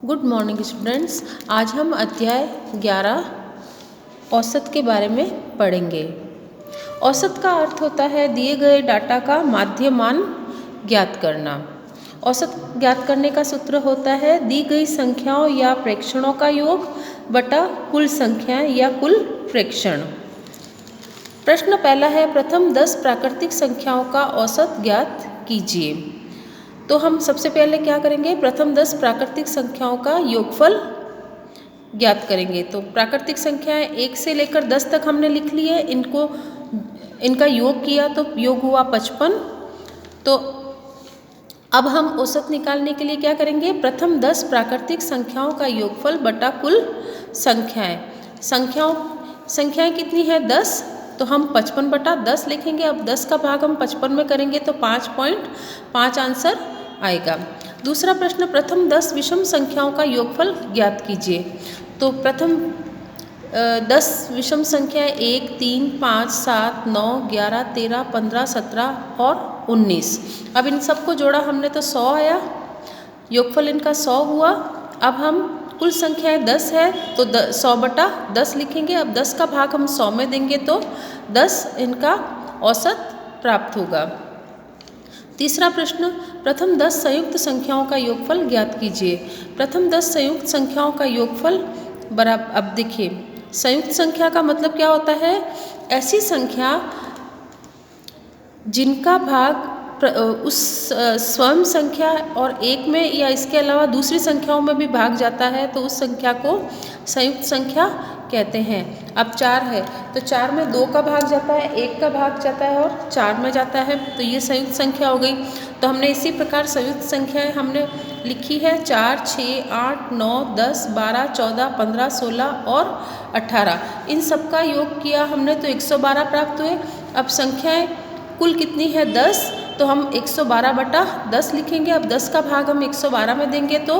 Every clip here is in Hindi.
Good morning students. आज हम अध्याय 11 औसत के बारे में पढ़ेंगे। औसत का अर्थ होता है दिए गए डाटा का माध्य मान ज्ञात करना। औसत ज्ञात करने का सूत्र होता है दी गई संख्याओं या प्रेक्षणों का योग बटा कुल संख्याएं या कुल प्रेक्षण। प्रश्न पहला है प्रथम 10 प्राकृतिक संख्याओं का औसत ज्ञात कीजिए। तो हम सबसे पहले क्या करेंगे, प्रथम 10 प्राकृतिक संख्याओं का योगफल ज्ञात करेंगे। तो प्राकृतिक संख्याएं 1 से लेकर 10 तक हमने लिख ली है, इनका योग किया तो योग हुआ 55। तो अब हम औसत निकालने के लिए क्या करेंगे, प्रथम 10 प्राकृतिक संख्याओं का योगफल बटा कुल संख्याएं। संख्याएं कितनी है 10, तो हम 55 बटा 10 लिखेंगे। अब 10 का भाग हम 55 में करेंगे तो 5.5 आंसर आएगा। दूसरा प्रश्न प्रथम 10 विषम संख्याओं का योगफल ज्ञात कीजिए। तो प्रथम 10 विषम संख्याएं 1, 3, 5, 7, 9, 11, 13, 15, 17 और 19। अब इन सबको जोड़ा हमने तो 100 आया, योगफल इनका 100 हुआ। अब हम कुल संख्याएं 10 है तो 100 बटा 10 लिखेंगे। अब 10 का भाग हम 100 में देंगे तो 10 इनका औसत प्राप्त होगा। तीसरा प्रश्न प्रथम 10 संयुक्त संख्याओं का योगफल ज्ञात कीजिए। प्रथम 10 संयुक्त संख्याओं का योगफल बराबर, अब देखिए संयुक्त संख्या का मतलब क्या होता है, ऐसी संख्या जिनका भाग उस स्वयं संख्या और एक में या इसके अलावा दूसरी संख्याओं में भी भाग जाता है तो उस संख्या को संयुक्त संख्या कहते हैं। अब 4 है तो 4 में 2 का भाग जाता है, 1 का भाग जाता है और 4 में जाता है, तो ये संयुक्त संख्या हो गई। तो हमने इसी प्रकार संयुक्त संख्याएं हमने लिखी है 4, 6, 8, 9, 10, 12, 14, 15, 16 और 18। इन सब का योग किया हमने तो 112 प्राप्त हुए। अब संख्याएं कुल कितनी है 10, तो हम 112 बटा 10 लिखेंगे। अब 10 का भाग हम 112 में देंगे तो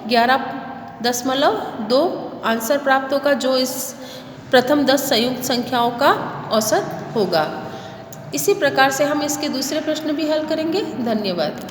11.2 आंसर प्राप्त होगा, जो इस प्रथम 10 संयुक्त संख्याओं का औसत होगा। इसी प्रकार से हम इसके दूसरे प्रश्न भी हल करेंगे। धन्यवाद।